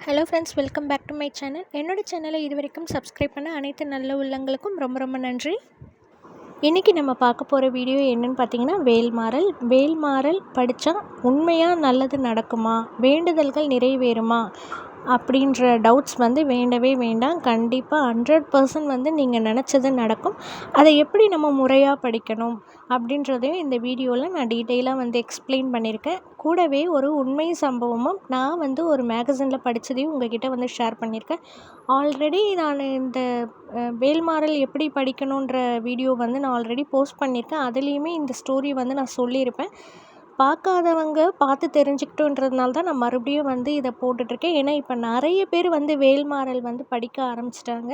Hello friends, welcome back to my channel. என்னோட சேனலை இது வரைக்கும் சப்ஸ்கிரைப் பண்ண அனைத்து நல்ல உள்ளங்களுக்கும் ரொம்ப ரொம்ப நன்றி. இன்றைக்கி நம்ம பார்க்க போகிற வீடியோ என்னென்னு பார்த்தீங்கன்னா, வேல்மாறல் படித்தா உண்மையாக நல்லது நடக்குமா, வேண்டுதல்கள் நிறைவேறுமா அப்படின்ற டவுட்ஸ் வேண்டவே வேண்டாம். கண்டிப்பாக 100% நீங்கள் நினச்சது நடக்கும். அதை எப்படி நம்ம முறையாக படிக்கணும் அப்படின்றதையும் இந்த வீடியோவில் நான் டீட்டெயிலாக எக்ஸ்பிளைன் பண்ணியிருக்கேன். கூடவே ஒரு உண்மை சம்பவமும் நான் ஒரு மேகசினில் படித்ததையும் உங்ககிட்ட ஷேர் பண்ணியிருக்கேன். ஆல்ரெடி நான் இந்த வேல்மாறல் எப்படி படிக்கணுன்ற வீடியோ நான் ஆல்ரெடி போஸ்ட் பண்ணியிருக்கேன். அதுலேயுமே இந்த ஸ்டோரி நான் சொல்லியிருப்பேன். பார்க்காதவங்க பார்த்து தெரிஞ்சுக்கிட்டோன்றதுனால தான் நான் மறுபடியும் இதை போட்டுட்ருக்கேன். ஏன்னா இப்போ நிறைய பேர் வேல்மாறல் படிக்க ஆரம்பிச்சிட்டாங்க.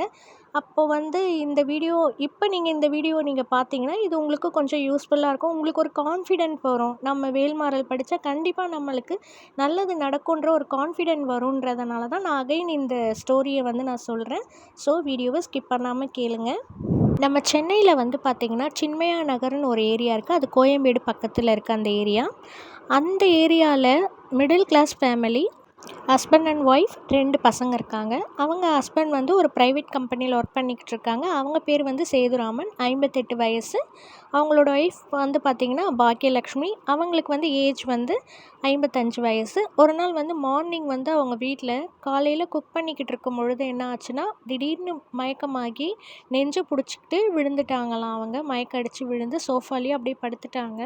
அப்போது இந்த வீடியோ இப்போ நீங்கள் இந்த வீடியோ நீங்கள் பார்த்தீங்கன்னா இது உங்களுக்கு கொஞ்சம் யூஸ்ஃபுல்லாக இருக்கும். உங்களுக்கு ஒரு கான்ஃபிடென்ட் வரும். நம்ம வேல்மாறல் படித்தா கண்டிப்பாக நம்மளுக்கு நல்லது நடக்குன்ற ஒரு கான்ஃபிடென்ட் வருன்றதுனால தான் நான் அகைன் இந்த ஸ்டோரியை நான் சொல்கிறேன். ஸோ வீடியோவை ஸ்கிப் பண்ணாமல் கேளுங்க. நம்ம சென்னையில் பார்த்திங்கன்னா சின்மயா நகர்னு ஒரு ஏரியா இருக்குது. அது கோயம்பேடு பக்கத்தில் இருக்குது அந்த ஏரியா. அந்த ஏரியாவில் middle class family, husband and wife 2 பசங்க இருக்காங்க. அவங்க ஹஸ்பண்ட் ஒரு ப்ரைவேட் கம்பெனியில் ஒர்க் பண்ணிக்கிட்டு இருக்காங்க. அவங்க பேர் சேதுராமன், 58 வயசு. அவங்களோட ஒய்ஃப் பார்த்திங்கன்னா பாக்கியலக்ஷ்மி, அவங்களுக்கு ஏஜ் 55 வயசு. ஒரு நாள் மார்னிங் அவங்க வீட்டில் காலையில் குக் பண்ணிக்கிட்டு இருக்கும் பொழுது என்ன ஆச்சுன்னா, திடீர்னு மயக்கமாகி நெஞ்சு பிடிச்சிக்கிட்டு விழுந்துட்டாங்களாம். அவங்க மயக்கம் அடித்து விழுந்து சோஃபாலேயே அப்படியே படுத்துட்டாங்க.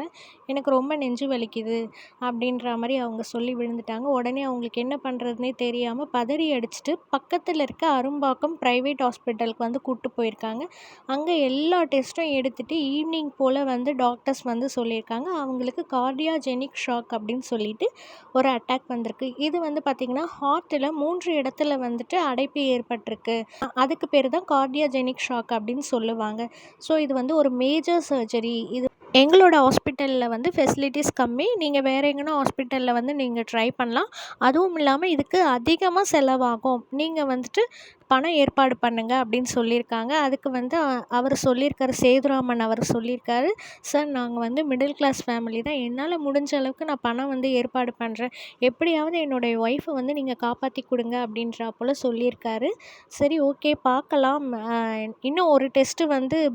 எனக்கு ரொம்ப நெஞ்சு வலிக்குது அப்படின்ற மாதிரி அவங்க சொல்லி விழுந்துட்டாங்க. உடனே அவங்களுக்கு என்ன பண்ணுறதுனே தெரியாமல் பதறி அடிச்சுட்டு பக்கத்தில் இருக்க அரும்பாக்கம் ப்ரைவேட் ஹாஸ்பிட்டலுக்கு கூப்பிட்டு போயிருக்காங்க. அங்கே எல்லா டெஸ்ட்டும் எடுத்துகிட்டு ஈவினிங் போல் டாக்டர்ஸ் சொல்லியிருக்காங்க அவங்களுக்கு கார்டியாஜெனிக் ஷாக் அப்படின்னு சொல்லிட்டு ஒரு அட்டாக் வந்திருக்கு. இது பார்த்திங்கன்னா ஹார்ட்டில் 3 இடத்துல அடைப்பு ஏற்பட்டிருக்கு. அதுக்கு பேர் தான் கார்டியாஜெனிக் ஷாக் அப்படின்னு சொல்லுவாங்க. ஸோ இது ஒரு மேஜர் சர்ஜரி. இது எங்களோட ஹாஸ்பிட்டலில் ஃபெசிலிட்டிஸ் கம்மி. நீங்கள் வேறு எங்கன்னா ஹாஸ்பிட்டலில் நீங்கள் ட்ரை பண்ணலாம். அதுவும் இல்லாமல் இதுக்கு அதிகமாக செலவாகும். நீங்கள் பணம் ஏற்பாடு பண்ணுங்க அப்படின்னு சொல்லியிருக்காங்க. அதுக்கு அவர் சொல்லியிருக்காரு, சேதுராமன் அவர் சொல்லியிருக்காரு, சார் நாங்கள் மிடில் கிளாஸ் ஃபேமிலி தான், என்னால் முடிஞ்ச அளவுக்கு நான் பணம் ஏற்பாடு பண்ணுறேன், எப்படியாவது என்னுடைய ஒய்ஃபை நீங்கள் காப்பாற்றி கொடுங்க அப்படின்றா போல் சொல்லியிருக்காரு. சரி, ஓகே பார்க்கலாம். இன்னும் ஒரு டெஸ்ட்டு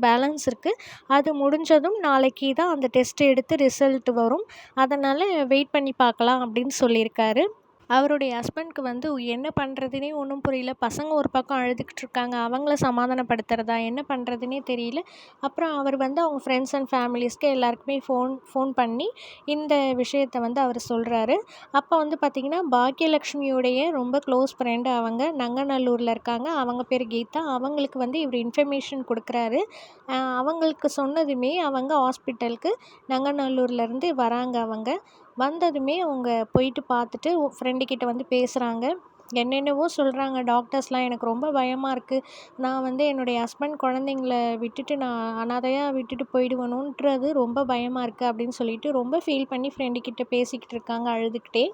பேலன்ஸ் இருக்குது. அது முடிஞ்சதும் நாளைக்கு தான் அந்த டெஸ்ட்டு எடுத்து ரிசல்ட் வரும். அதனால் வெயிட் பண்ணி பார்க்கலாம் அப்படின்னு சொல்லியிருக்காரு. அவருடைய ஹஸ்பண்ட்க்கு என்ன பண்ணுறதுனே ஒன்றும் புரியல. பசங்க ஒரு பக்கம் அழுதுகிட்டு இருக்காங்க. அவங்கள சமாதானப்படுத்துகிறதா என்ன பண்ணுறதுனே தெரியல. அப்புறம் அவர் அவங்க ஃப்ரெண்ட்ஸ் அண்ட் ஃபேமிலிஸ்க்கு எல்லாருக்குமே ஃபோன் பண்ணி இந்த விஷயத்தை அவர் சொல்கிறாரு. அப்போ பார்த்திங்கன்னா பாக்கியலக்ஷ்மியோடைய ரொம்ப க்ளோஸ் ஃப்ரெண்டு அவங்க நங்கநல்லூரில் இருக்காங்க. அவங்க பேர் கீதா. அவங்களுக்கு இவர் இன்ஃபர்மேஷன் கொடுக்குறாரு. அவங்களுக்கு சொன்னதுமே அவங்க ஹாஸ்பிட்டலுக்கு நங்கநல்லூர்லேருந்து வராங்க. அவங்க வந்ததுமே அவங்க போயிட்டு பார்த்துட்டு ஃப்ரெண்டுக்கிட்ட பேசுகிறாங்க. என்னென்னவோ சொல்கிறாங்க டாக்டர்ஸ்லாம். எனக்கு ரொம்ப பயமாக இருக்குது. நான் என்னுடைய ஹஸ்பண்ட் குழந்தைங்கள விட்டுட்டு நான் அனாதையாக விட்டுட்டு போயிடுவேணுன்றது ரொம்ப பயமாக இருக்குது அப்படின்னு சொல்லிட்டு ரொம்ப ஃபீல் பண்ணி ஃப்ரெண்டுக்கிட்ட பேசிக்கிட்டு இருக்காங்க அழுதுகிட்டே.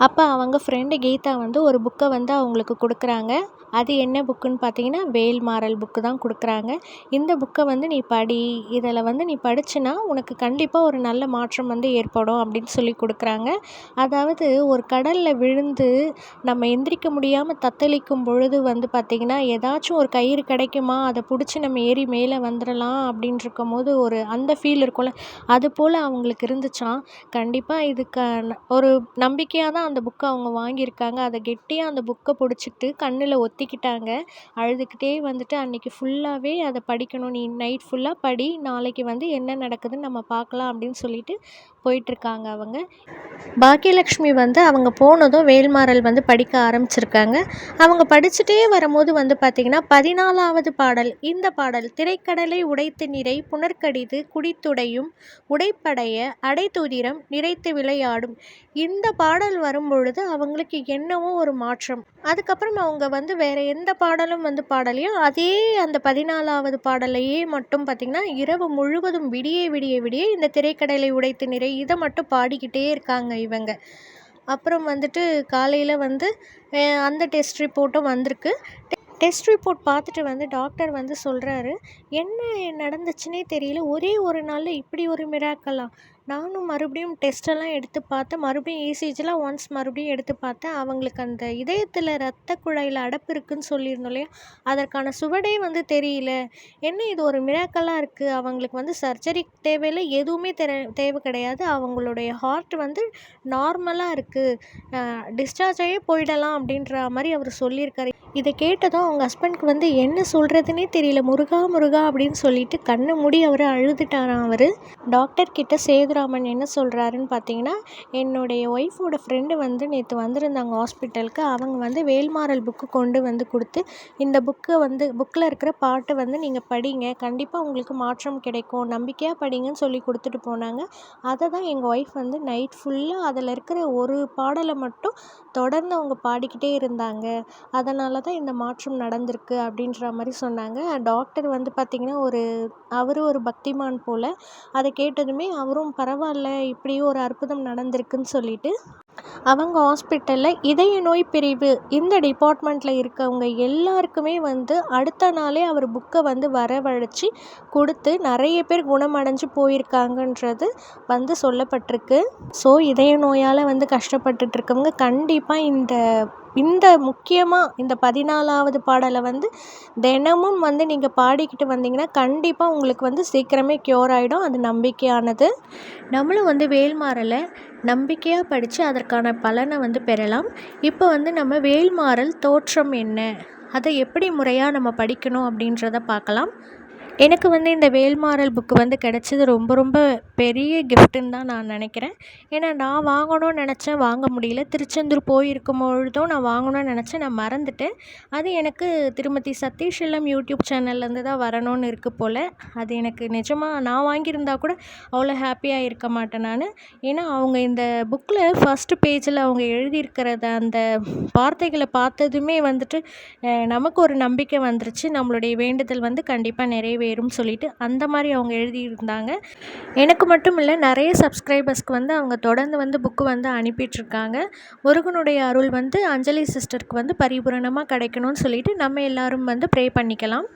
அப்போ அவங்க ஃப்ரெண்டு கீதா ஒரு புக்கை அவங்களுக்கு கொடுக்குறாங்க. அது என்ன புக்குன்னு பார்த்தீங்கன்னா வேல்மாறல் புக்கு தான் கொடுக்குறாங்க. இந்த புக்கை நீ படி, இதில் நீ படிச்சின்னா உனக்கு கண்டிப்பாக ஒரு நல்ல மாற்றம் ஏற்படும் அப்படின்னு சொல்லி கொடுக்குறாங்க. அதாவது ஒரு கடலில் விழுந்து நம்ம எந்திரிக்க முடியாமல் தத்தளிக்கும் பொழுது பார்த்திங்கன்னா ஏதாச்சும் ஒரு கயிறு கிடைக்குமா, அதை பிடிச்சி நம்ம ஏறி மேலே வந்துடலாம் அப்படின்னு இருக்கும் போது ஒரு அந்த ஃபீல் இருக்கும்ல, அது போல் அவங்களுக்கு இருந்துச்சாம். கண்டிப்பாக இதுக்கு ஒரு நம்பிக்கையாக தான் அந்த புக்கை அவங்க வாங்கியிருக்காங்க. அதை கெட்டியாக அந்த புக்கை பிடிச்சிக்கிட்டு கண்ணில் ஒத்திக்கிட்டாங்க. அழுதுகிட்டே அன்றைக்கி ஃபுல்லாகவே அதை படிக்கணும், நீ நைட் ஃபுல்லாக படி, நாளைக்கு என்ன நடக்குதுன்னு நம்ம பார்க்கலாம் அப்படின்னு சொல்லிட்டு போயிட்டுருக்காங்க அவங்க. பாக்கியலக்ஷ்மி அவங்க போனதும் வேல்மாறல் படிக்க ஆரம்பிச்சிருக்காங்க. அவங்க படிச்சுட்டே வரும்போது பார்த்திங்கன்னா 14வது பாடல். இந்த பாடல் திரைக்கடலை உடைத்து நிறை புனர்கடிது குடித்துடையும் உடைப்படைய அடைத்துதிரம் நிறைத்து விளையாடும். இந்த பாடல் வரும்பொழுது அவங்களுக்கு என்னவோ ஒரு மாற்றம். அதுக்கப்புறம் அவங்க வேறு எந்த பாடலும் பாடலையும் அதே அந்த 14வது பாடலையே மட்டும் பார்த்திங்கன்னா இரவு முழுவதும் விடிய விடிய விடிய இந்த திரைக்கடலை உடைத்து நிறை இதை மட்டும் பாடிக்கிட்டே இருக்காங்க இவங்க. அப்புறம் காலையில் அந்த டெஸ்ட் ரிப்போர்ட்டும் வந்திருக்கு. டெஸ்ட் ரிப்போர்ட் பார்த்துட்டு டாக்டர் சொல்கிறாரு, என்ன நடந்துச்சுன்னே தெரியல, ஒரே ஒரு நாளில் இப்படி ஒரு மிராக்கலா, நானும் மறுபடியும் டெஸ்ட்டெல்லாம் எடுத்து பார்த்தேன். மறுபடியும் இசிஜிலாம் ஒன்ஸ் மறுபடியும் எடுத்து பார்த்தேன். அவங்களுக்கு அந்த இதயத்தில் இரத்த குழாயில் அடைப்பு இருக்குன்னு சொல்லியிருந்தோம் இல்லையா? அதற்கான சுவடே வந்து தெரியல. என்ன இது ஒரு மிராக்கலா இருக்குது. அவங்களுக்கு வந்து சர்ஜரி தேவையில்ல, எதுவுமே தேவை கிடையாது. அவங்களுடைய ஹார்ட் வந்து நார்மலாக இருக்குது. டிஸ்சார்ஜ் ஆகியே போயிடலாம் அப்படின்ற மாதிரி அவர் சொல்லியிருக்காரு. இதை கேட்டதும் அவங்க ஹஸ்பண்ட்க்கு வந்து என்ன சொல்கிறதுனே தெரியல. முருகா முருகா அப்படின்னு சொல்லிட்டு கண்ணை மூடி அவர் அழுதுட்டாராம். அவர் டாக்டர்கிட்ட சேதுராமன் என்ன சொல்கிறாருன்னு பார்த்தீங்கன்னா, என்னுடைய ஒய்ஃபோட ஃப்ரெண்டு வந்து நேற்று வந்திருந்தாங்க ஹாஸ்பிட்டலுக்கு. அவங்க வந்து வேல்மாறல் புக்கு கொண்டு வந்து கொடுத்து, இந்த புக்கில் இருக்கிற பாட்டை வந்து நீங்கள் படிங்க, கண்டிப்பாக உங்களுக்கு மாற்றம் கிடைக்கும், நம்பிக்கையாக படிங்கன்னு சொல்லி கொடுத்துட்டு போனாங்க. அதை தான் எங்கள் ஒய்ஃப் வந்து நைட் ஃபுல்லாக அதில் இருக்கிற ஒரு பாடலை மட்டும் தொடர்ந்து அவங்க பாடிக்கிட்டே இருந்தாங்க. அதனால தான் இந்த மாற்றம் நடந்திருக்கு அப்படின்ற மாதிரி சொன்னாங்க. டாக்டர் வந்து பார்த்திங்கன்னா அவர் ஒரு பக்திமான் போல். அதை கேட்டதுமே அவரும் பரவாயில்ல, இப்படியும் ஒரு அற்புதம் நடந்திருக்குன்னு சொல்லிட்டு அவங்க ஹாஸ்பிட்டலில் இதய நோய் பிரிவு இந்த டிபார்ட்மெண்ட்டில் இருக்கவங்க எல்லாருக்குமே வந்து அடுத்த நாளே அவர் புக்கை வந்து வரவழைச்சி கொடுத்து நிறைய பேர் குணமடைஞ்சு போயிருக்காங்கன்றது வந்து சொல்லப்பட்டிருக்கு. ஸோ இதய நோயால் வந்து கஷ்டப்பட்டுட்டு இருக்கவங்க கண்டிப்பாக இந்த முக்கியமாக இந்த 14வது பாடலை வந்து தினமும் வந்து நீங்கள் பாடிக்கிட்டு வந்தீங்கன்னா கண்டிப்பாக உங்களுக்கு வந்து சீக்கிரமே க்யூர் ஆகிடும். அது நம்பிக்கையானது. நம்மளும் வந்து வேல்மாறலை நம்பிக்கையாக படித்து அதற்கான பலனை வந்து பெறலாம். இப்போ வந்து நம்ம வேல்மாறல் தோற்றம் என்ன, அதை எப்படி முறையாக நம்ம படிக்கணும் அப்படின்றத பார்க்கலாம். எனக்கு வந்து இந்த வேல்மாறல் புக்கு வந்து கிடச்சது ரொம்ப ரொம்ப பெரிய கிஃப்ட்டுன்னு தான் நான் நினைக்கிறேன். ஏன்னா நான் வாங்கணும்னு நினச்சேன், வாங்க முடியல. திருச்செந்தூர் போயிருக்கும் பொழுதும் நான் வாங்கணும்னு நினச்சேன், நான் மறந்துட்டேன். அது எனக்கு திருமதி சதீஷ் யூடியூப் சேனல்லேருந்து தான் வரணும்னு இருக்குது போல். அது எனக்கு நிஜமாக நான் வாங்கியிருந்தா கூட அவ்வளோ ஹாப்பியாக இருக்க மாட்டேன் நான். ஏன்னா அவங்க இந்த புக்கில் ஃபஸ்ட்டு பேஜில் அவங்க எழுதியிருக்கிறத அந்த வார்த்தைகளை பார்த்ததுமே வந்துட்டு நமக்கு ஒரு நம்பிக்கை வந்துருச்சு, நம்மளுடைய வேண்டுதல் வந்து கண்டிப்பாக நிறைவேறும் சொல்லிட்டு அந்த மாதிரி அவங்க எழுதியிருந்தாங்க. எனக்கு மட்டும் இல்லை, நிறைய சப்ஸ்கிரைபர்ஸ்க்கு வந்து அவங்க தொடர்ந்து வந்து புக்கு வந்து அனுப்பிட்டுருக்காங்க. முருகனுடைய அருள் வந்து அஞ்சலி சிஸ்டருக்கு வந்து பரிபூரணமாக கிடைக்கணும்னு சொல்லிட்டு நம்ம எல்லோரும் வந்து ப்ரே பண்ணிக்கலாம்.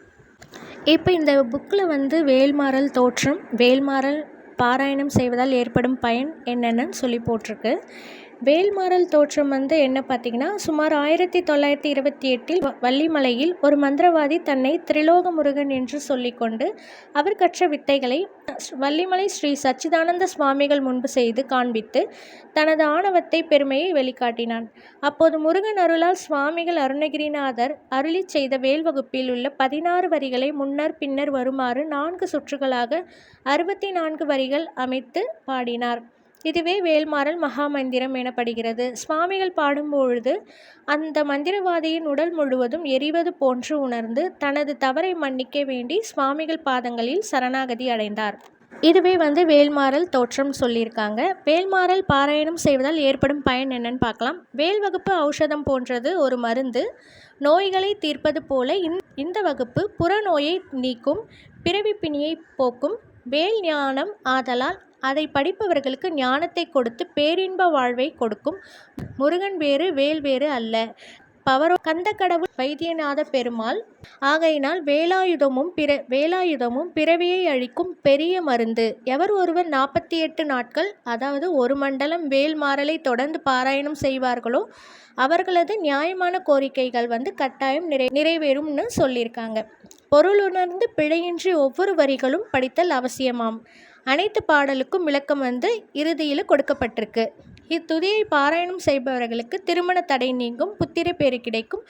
இப்போ இந்த புக்கில் வந்து வேல்மாறல் தோற்றம், வேல்மாறல் பாராயணம் செய்வதால் ஏற்படும் பயன் என்னென்னு சொல்லி போட்டிருக்கு. வேல்மாறல் தோற்றம் வந்து என்ன பார்த்திங்கன்னா, சுமார் 1928 வள்ளிமலையில் ஒரு மந்திரவாதி தன்னை திரிலோக முருகன் என்று சொல்லிக்கொண்டு அவர் கற்ற வித்தைகளை வள்ளிமலை ஸ்ரீ சச்சிதானந்த சுவாமிகள் முன்பு செய்து காண்பித்து தனது ஆணவத்தை பெருமையை வெளிக்காட்டினான். அப்போது முருகன் அருளால் சுவாமிகள் அருணகிரிநாதர் அருளி செய்த வேல் வகுப்பில் உள்ள 16 வரிகளை முன்னர் பின்னர் வருமாறு 4 சுற்றுகளாக 64 வரிகள் அமைத்து பாடினார். இதுவே வேல்மாறல் மகாமந்திரம் எனப்படுகிறது. சுவாமிகள் பாடும்பொழுது அந்த மந்திரவாதியின் உடல் முழுவதும் எரிவது போன்று உணர்ந்து தனது தவறை மன்னிக்க வேண்டி சுவாமிகள் பாதங்களில் சரணாகதி அடைந்தார். இதுவே வந்து வேல்மாறல் தோற்றம் சொல்லியிருக்காங்க. வேல்மாறல் பாராயணம் செய்வதால் ஏற்படும் பயன் என்னன்னு பார்க்கலாம். வேல் வகுப்பு ஔஷதம் போன்றது ஒரு மருந்து. நோய்களை தீர்ப்பது போல இந்த வகுப்பு புறநோயை நீக்கும், பிறவி பிணியை போக்கும். வேல் ஞானம் ஆதலால் அதை படிப்பவர்களுக்கு ஞானத்தை கொடுத்து பேரின்ப வாழ்வை கொடுக்கும். முருகன் வேறு, வேல் வேறு அல்ல. பவரோ கந்தக்கடவுள் வைத்தியநாத பெருமாள். ஆகையினால் வேலாயுதமும் பிறவியை அழிக்கும் பெரிய மருந்து. எவர் ஒருவர் 48 நாட்கள், அதாவது ஒரு மண்டலம் வேல்மாறலை தொடர்ந்து பாராயணம் செய்வார்களோ அவர்களது நியாயமான கோரிக்கைகள் வந்து கட்டாயம் நிறைவேறும்னு சொல்லியிருக்காங்க. பொருளுணர்ந்து பிழையின்றி ஒவ்வொரு வரிகளும் படித்தல் அவசியமாம். அனைத்து பாடலுக்கும் விளக்கம் வந்து இறுதியில் கொடுக்கப்பட்டிருக்கு. இத்துதியை பாராயணம் செய்பவர்களுக்கு திருமண தடை நீங்கும், புத்திர பேறு கிடைக்கும்,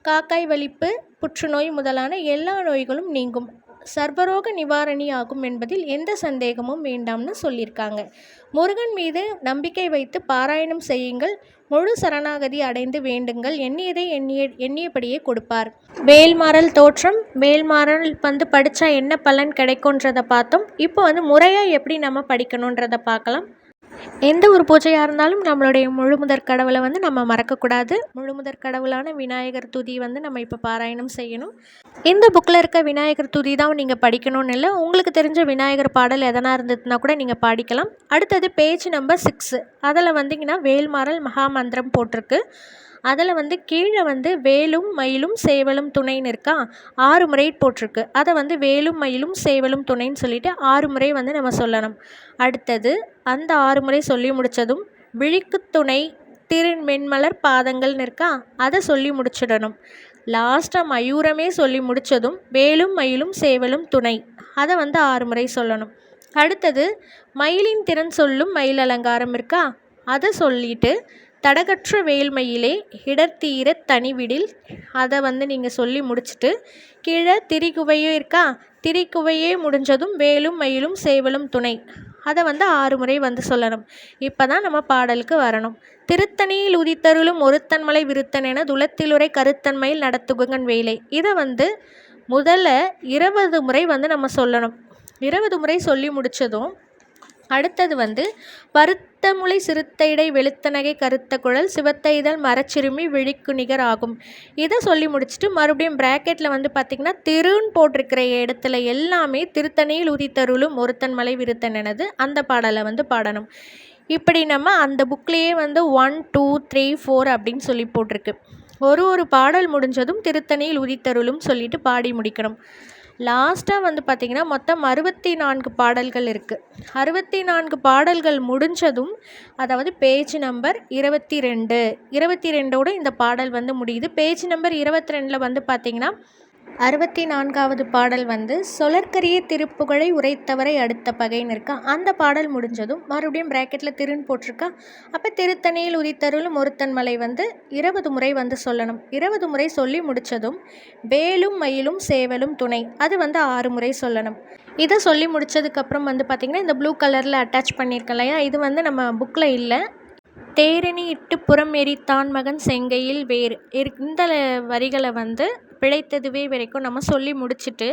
காக்காய் வலிப்பு, புற்றுநோய் முதலான எல்லா நோய்களும் நீங்கும், சர்வரோக நிவாரணி ஆகும் என்பதில் எந்த சந்தேகமும் வேண்டாம்னு சொல்லியிருக்காங்க. முருகன் மீது நம்பிக்கை வைத்து பாராயணம் செய்யுங்கள், முழு சரணாகதி அடைந்து வேண்டுங்கள், எண்ணியதை எண்ணியபடியே கொடுப்பார். வேல்மாறல் தோற்றம், வேல்மாறல் வந்து படித்தா என்ன பலன் கிடைக்கும்ன்றதை பார்த்தோம். இப்போ வந்து முறையாக எப்படி நம்ம படிக்கணுன்றதை பார்க்கலாம். எந்த ஒரு பூஜையாக இருந்தாலும் நம்மளுடைய முழுமுதற் கடவுளை வந்து நம்ம மறக்கக்கூடாது. முழுமுதற் கடவுளான விநாயகர் துதி வந்து நம்ம இப்போ பாராயணம் செய்யணும். இந்த புக்கில் இருக்க விநாயகர் துதி தான் நீங்கள் படிக்கணும்னு இல்லை, உங்களுக்கு தெரிஞ்ச விநாயகர் பாடல் எதனா இருந்ததுன்னா கூட நீங்கள் பாடிக்கலாம். அடுத்தது பேஜ் நம்பர் 6, அதில் வந்தீங்கன்னா வேல்மாறல் மகாமந்திரம் போட்டிருக்கு. அதில் வந்து கீழே வந்து வேலும் மயிலும் சேவலும் துணைன்னு இருக்கா, 6 முறை போட்டிருக்கு. அதை வந்து வேலும் மயிலும் சேவலும் துணைன்னு சொல்லிட்டு 6 முறை வந்து நம்ம சொல்லணும். அடுத்தது அந்த 6 முறை சொல்லி முடித்ததும் விழிக்கு துணை திருமென்மலர் பாதங்கள்னு இருக்கா, அதை சொல்லி முடிச்சிடணும். லாஸ்ட்டாக மயூரமே சொல்லி முடித்ததும் வேலும் மயிலும் சேவலும் துணை, அதை வந்து 6 முறை சொல்லணும். அடுத்தது மயிலின் திறன் சொல்லும் மயில் அலங்காரம் இருக்கா, அதை சொல்லிட்டு தடகற்ற வேல்மயிலே இடர்த்தீர தனிவிடில், அதை வந்து நீங்கள் சொல்லி முடிச்சுட்டு கீழே திரிகுவையும் இருக்கா, திரிகுவையே முடிஞ்சதும் வேலும் மயிலும் சேவலும் துணை, அதை வந்து 6 முறை வந்து சொல்லணும். இப்போ தான் நம்ம பாடலுக்கு வரணும். திருத்தணியில் உதித்தருளும் ஒருத்தன்மலை விருத்தன் என துளத்திலுரை கருத்தன்மையில் நடத்துகன் வேலை, இதை வந்து முதல்ல 20 முறை வந்து நம்ம சொல்லணும். 20 முறை சொல்லி முடித்ததும் அடுத்தது வந்து பருத்தமுளை சிறுத்தைடை வெளுத்தநகை கருத்த குழல் சிவத்த இதழ் மரச்சிறுமி விழிக்கு நிகர் ஆகும், இதை சொல்லி முடிச்சுட்டு மறுபடியும் ப்ராக்கெட்டில் வந்து பார்த்திங்கன்னா திருன்னு போட்டிருக்கிற இடத்துல எல்லாமே திருத்தணியில் உதித்தருளும் ஒருத்தன் மலை விருத்தன் எனது அந்த பாடலை வந்து பாடணும். இப்படி நம்ம அந்த புக்லேயே வந்து 1 2 3 4 அப்படின்னு சொல்லி போட்டிருக்கு. ஒரு பாடல் முடிஞ்சதும் திருத்தணியில் உதித்தருளும் சொல்லிட்டு பாடி முடிக்கணும். லாஸ்ட்டாக வந்து பார்த்திங்கன்னா மொத்தம் 64 பாடல்கள் இருக்குது. 64 பாடல்கள் முடிஞ்சதும், அதாவது பேஜ் நம்பர் 22 இந்த பாடல் வந்து முடியுது. பேஜ் நம்பர் 22 வந்து பார்த்திங்கன்னா 64வது பாடல் வந்து சொலற்கரிய திருப்புகழை உரைத்தவரை அடுத்த பகைன்னு இருக்கா, அந்த பாடல் முடிஞ்சதும் மறுபடியும் ப்ராக்கெட்டில் திருன்னு போட்டிருக்கா. அப்போ திருத்தணியில் உதித்தருளும் ஒருத்தன் மலை வந்து 20 முறை வந்து சொல்லணும். 20 முறை சொல்லி முடித்ததும் வேலும் மயிலும் சேவலும் துணை, அது வந்து 6 முறை சொல்லணும். இதை சொல்லி முடித்ததுக்கப்புறம் வந்து பார்த்திங்கன்னா இந்த ப்ளூ கலரில் அட்டாச் பண்ணியிருக்கேன் இல்லையா, இது வந்து நம்ம புக்கில் இல்லை. தேரணி இட்டு புறம் எரித்தான் மகன் செங்கையில் வேறு, இந்த வரிகளை வந்து பிழைத்ததுவே வரைக்கும் நம்ம சொல்லி முடிச்சுட்டு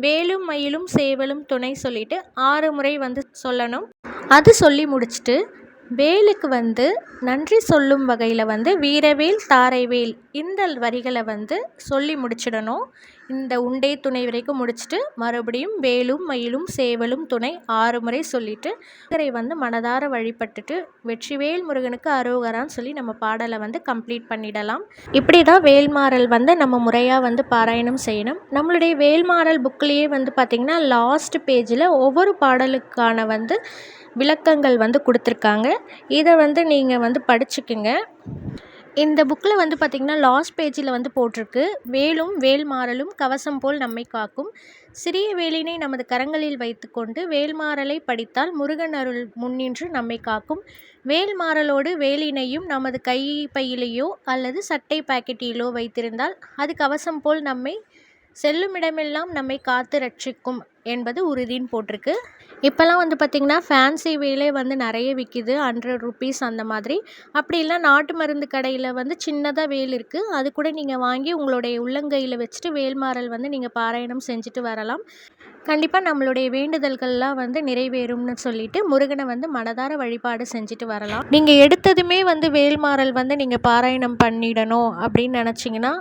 வேலும் மயிலும் சேவலும் துணை சொல்லிட்டு 6 முறை வந்து சொல்லணும். அது சொல்லி முடிச்சுட்டு வேலுக்கு வந்து நன்றி சொல்லும் வகையில் வந்து வீரவேல் தாரைவேல் இந்த வரிகளை வந்து சொல்லி முடிச்சிடணும். இந்த உண்டே துணை வரைக்கும் முடிச்சுட்டு மறுபடியும் வேலும் மயிலும் சேவலும் துணை 6 முறை சொல்லிவிட்டு இவரை வந்து மனதார வழிபட்டுட்டு வெற்றிவேல் முருகனுக்கு அரோகரான்னு சொல்லி நம்ம பாடலை வந்து கம்ப்ளீட் பண்ணிடலாம். இப்படி தான் வேல்மாறல் வந்து நம்ம முறையாக வந்து பாராயணம் செய்யணும். நம்மளுடைய வேல்மாறல் புக்லேயே வந்து பார்த்திங்கன்னா லாஸ்ட் பேஜில் ஒவ்வொரு பாடலுக்கான வந்து விளக்கங்கள் வந்து கொடுத்துருக்காங்க. இதை வந்து நீங்கள் வந்து படிச்சுக்குங்க. இந்த புக்கில் வந்து பார்த்திங்கன்னா லாஸ்ட் பேஜில் வந்து போட்டிருக்கு, வேலும் வேல்மாறலும் கவசம் போல் நம்மை காக்கும், சிறிய வேலினை நமது கரங்களில் வைத்துக்கொண்டு வேல்மாறலை படித்தால் முருகன் அருள் முன்னின்று நம்மை காக்கும், வேல்மாறலோடு வேலினையும் நமது கை பையிலேயோ அல்லது சட்டை பாக்கெட்டிலோ வைத்திருந்தால் அது கவசம் போல் நம்மை செல்லுமிடமெல்லாம் நம்மை காத்து ரட்சிக்கும் என்பது உறுதின்னு போட்டிருக்கு. இப்போல்லாம் வந்து பார்த்திங்கன்னா ஃபேன்சி வேலே வந்து நிறைய விற்கிது, 100 rupees அந்த மாதிரி. அப்படி இல்லை நாட்டு மருந்து கடையில் வந்து சின்னதாக வேல் இருக்குது, அது கூட நீங்கள் வாங்கி உங்களுடைய உள்ளங்கையில் வச்சுட்டு வேல்மாறல் வந்து நீங்கள் பாராயணம் செஞ்சுட்டு வரலாம். கண்டிப்பாக நம்மளுடைய வேண்டுதல்கள்லாம் வந்து நிறைவேறும்னு சொல்லிட்டு முருகனை வந்து மனதார வழிபாடு செஞ்சுட்டு வரலாம். நீங்கள் எடுத்ததுமே வந்து வேல்மாறல் வந்து நீங்கள் பாராயணம் பண்ணிடணும் அப்படின்னு நினச்சிங்கன்னா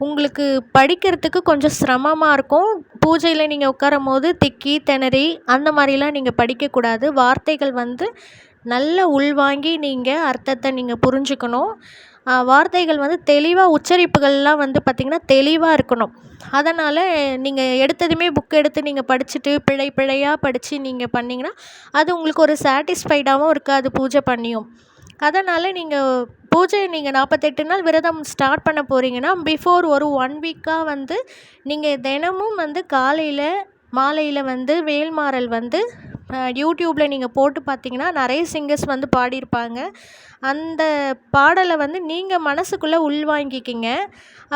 உங்களுக்கு படிக்கிறதுக்கு கொஞ்சம் சிரமமாக இருக்கும். பூஜையில் நீங்கள் உட்காரும் போது திக்கி திணறி அந்த மாதிரிலாம் நீங்கள் படிக்கக்கூடாது. வார்த்தைகள் வந்து நல்ல உள்வாங்கி நீங்கள் அர்த்தத்தை நீங்கள் புரிஞ்சுக்கணும். வார்த்தைகள் வந்து தெளிவாக உச்சரிப்புகள்லாம் வந்து பார்த்திங்கன்னா தெளிவாக இருக்கணும். அதனால் நீங்கள் எடுத்ததுமே புக் எடுத்து நீங்கள் படிச்சுட்டு பிழையாக படித்து நீங்கள் பண்ணிங்கன்னா அது உங்களுக்கு ஒரு சாட்டிஸ்ஃபைடாகவும் இருக்காது பூஜை பண்ணியும். அதனால் நீங்கள் பூஜை நீங்கள் 48 நாள் விரதம் ஸ்டார்ட் பண்ண போகிறீங்கன்னா பிஃபோர் ஒரு 1 வீக்காக வந்து நீங்கள் தினமும் வந்து காலையில் மாலையில் வந்து வேல்மாறல் வந்து யூடியூப்பில் நீங்கள் போட்டு பார்த்தீங்கன்னா நிறைய சிங்கர்ஸ் வந்து பாடியிருப்பாங்க. அந்த பாடலை வந்து நீங்கள் மனசுக்குள்ளே உள்வாங்கிக்கிங்க.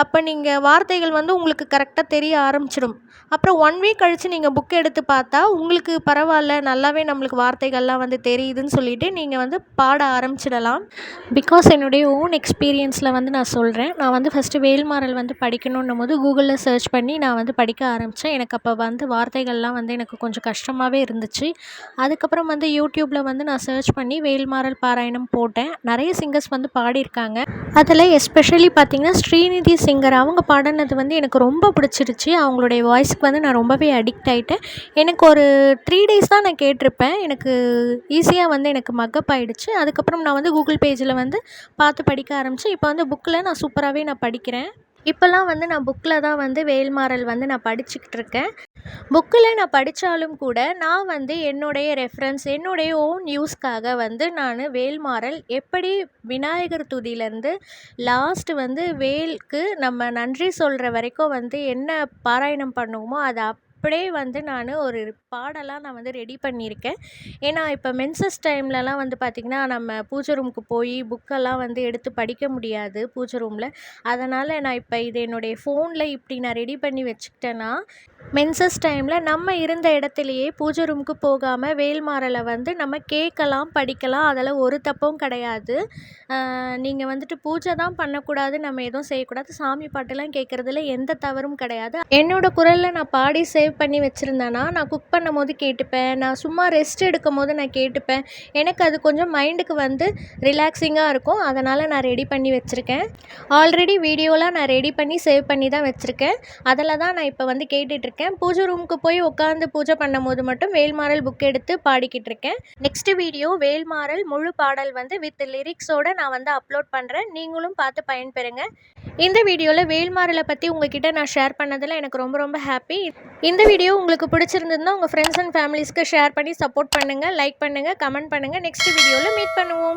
அப்போ நீங்கள் வார்த்தைகள் வந்து உங்களுக்கு கரெக்டாக தெரிய ஆரம்பிச்சிடும். அப்புறம் 1 வீக் கழித்து நீங்கள் புக் எடுத்து பார்த்தா உங்களுக்கு பரவாயில்ல, நல்லாவே நம்மளுக்கு வார்த்தைகள்லாம் வந்து தெரியுதுன்னு சொல்லிவிட்டு நீங்கள் வந்து பாட ஆரம்பிச்சிடலாம். பிகாஸ் என்னுடைய ஓன் எக்ஸ்பீரியன்ஸில் வந்து நான் சொல்கிறேன். நான் வந்து ஃபஸ்ட்டு வேல்மாறல் வந்து படிக்கணுன்னும் போது கூகுளில் சர்ச் பண்ணி நான் வந்து படிக்க ஆரம்பித்தேன். எனக்கு அப்போ வந்து வார்த்தைகள்லாம் வந்து எனக்கு கொஞ்சம் கஷ்டமாகவே இருந்துச்சு. அதுக்கப்புறம் வந்து யூடியூப்பில் வந்து நான் சர்ச் பண்ணி வேல்மாறல் பாராயணம் போட்டேன். நிறைய சிங்கர்ஸ் வந்து பாடியிருக்காங்க. அதில் எஸ்பெஷலி பார்த்திங்கன்னா ஸ்ரீநிதி சிங்கர் அவங்க பாடினது வந்து எனக்கு ரொம்ப பிடிச்சிருச்சு. அவங்களுடைய வாய்ஸ்க்கு வந்து நான் ரொம்பவே அடிக்ட் ஆகிட்டேன். எனக்கு ஒரு 3 டேஸ் தான் நான் கேட்டிருப்பேன். எனக்கு ஈஸியாக வந்து எனக்கு மக்கப் ஆகிடுச்சு. அதுக்கப்புறம் நான் வந்து கூகுள் பேஜில் வந்து பார்த்து படிக்க ஆரம்பித்தேன். இப்போ வந்து புக்கில் நான் சூப்பராகவே நான் படிக்கிறேன். இப்போல்லாம் வந்து நான் புக்கில் தான் வந்து வேல்மாறல் வந்து நான் படிச்சுக்கிட்டு இருக்கேன். புக்கில் நான் படித்தாலும் கூட நான் வந்து என்னுடைய ரெஃபரன்ஸ் என்னுடைய ஓன் யூஸ்க்காக வந்து நான் வேல்மாறல் எப்படி விநாயகர் துதியிலேருந்து லாஸ்ட்டு வந்து வேலுக்கு நம்ம நன்றி சொல்கிற வரைக்கும் வந்து என்ன பாராயணம் பண்ணுவோமோ அதை அப்படியே வந்து நான் ஒரு பாடலாக நான் வந்து ரெடி பண்ணியிருக்கேன். ஏன்னா இப்போ மென்சஸ் டைம்லலாம் வந்து பார்த்திங்கன்னா நம்ம பூஜை ரூமுக்கு போய் புக்கெல்லாம் வந்து எடுத்து படிக்க முடியாது பூஜை ரூமில். அதனால் நான் இப்போ இது என்னுடைய ஃபோனில் இப்படி நான் ரெடி பண்ணி வச்சுக்கிட்டேன்னா மென்சஸ் டைமில் நம்ம இருந்த இடத்துலையே பூஜை ரூமுக்கு போகாமல் வேல்மாறலை வந்து நம்ம கேட்கலாம், படிக்கலாம். அதில் ஒரு தப்பும் கிடையாது. நீங்கள் வந்துட்டு பூஜை தான் பண்ணக்கூடாது, நம்ம எதுவும் செய்யக்கூடாது, சாமி பாட்டெல்லாம் கேட்குறதுல எந்த தவறும் கிடையாது. என்னோடய குரலில் நான் பாடி சேவ் பண்ணி வச்சுருந்தேன்னா நான் குக் பண்ணும்போது கேட்டுப்பேன், நான் சும்மா ரெஸ்ட் எடுக்கும் போது நான் கேட்டுப்பேன். எனக்கு அது கொஞ்சம் மைண்டுக்கு வந்து ரிலாக்ஸிங்காக இருக்கும். அதனால் நான் ரெடி பண்ணி வச்சுருக்கேன். ஆல்ரெடி வீடியோலாம் நான் ரெடி பண்ணி சேவ் பண்ணி தான் வச்சுருக்கேன். அதில் தான் நான் இப்போ வந்து கேட்டுட்ருக்கேன். பூஜை ரூமுக்கு போய் உட்காந்து பூஜை பண்ணும்போது மட்டும் வேல்மாறல் புக் எடுத்து பாடிக்கிட்டு இருக்கேன். நெக்ஸ்ட் வீடியோ வேல்மாறல் முழு பாடல் வந்து வித் லிரிக்ஸோட நான் வந்து அப்லோட் பண்ணுறேன். நீங்களும் பார்த்து பயன்பெறுங்க. இந்த வீடியோவில் வேல்மாறலை பற்றி உங்ககிட்ட நான் ஷேர் பண்ணதில் எனக்கு ரொம்ப ரொம்ப ஹாப்பி. இந்த வீடியோ உங்களுக்கு பிடிச்சிருந்ததுன்னா உங்கள் ஃப்ரெண்ட்ஸ் அண்ட் ஃபேமிலிஸ்க்கு ஷேர் பண்ணி சப்போர்ட் பண்ணுங்கள், லைக் பண்ணுங்கள், கமெண்ட் பண்ணுங்கள். நெக்ஸ்ட் வீடியோவில் மீட் பண்ணுவோம்.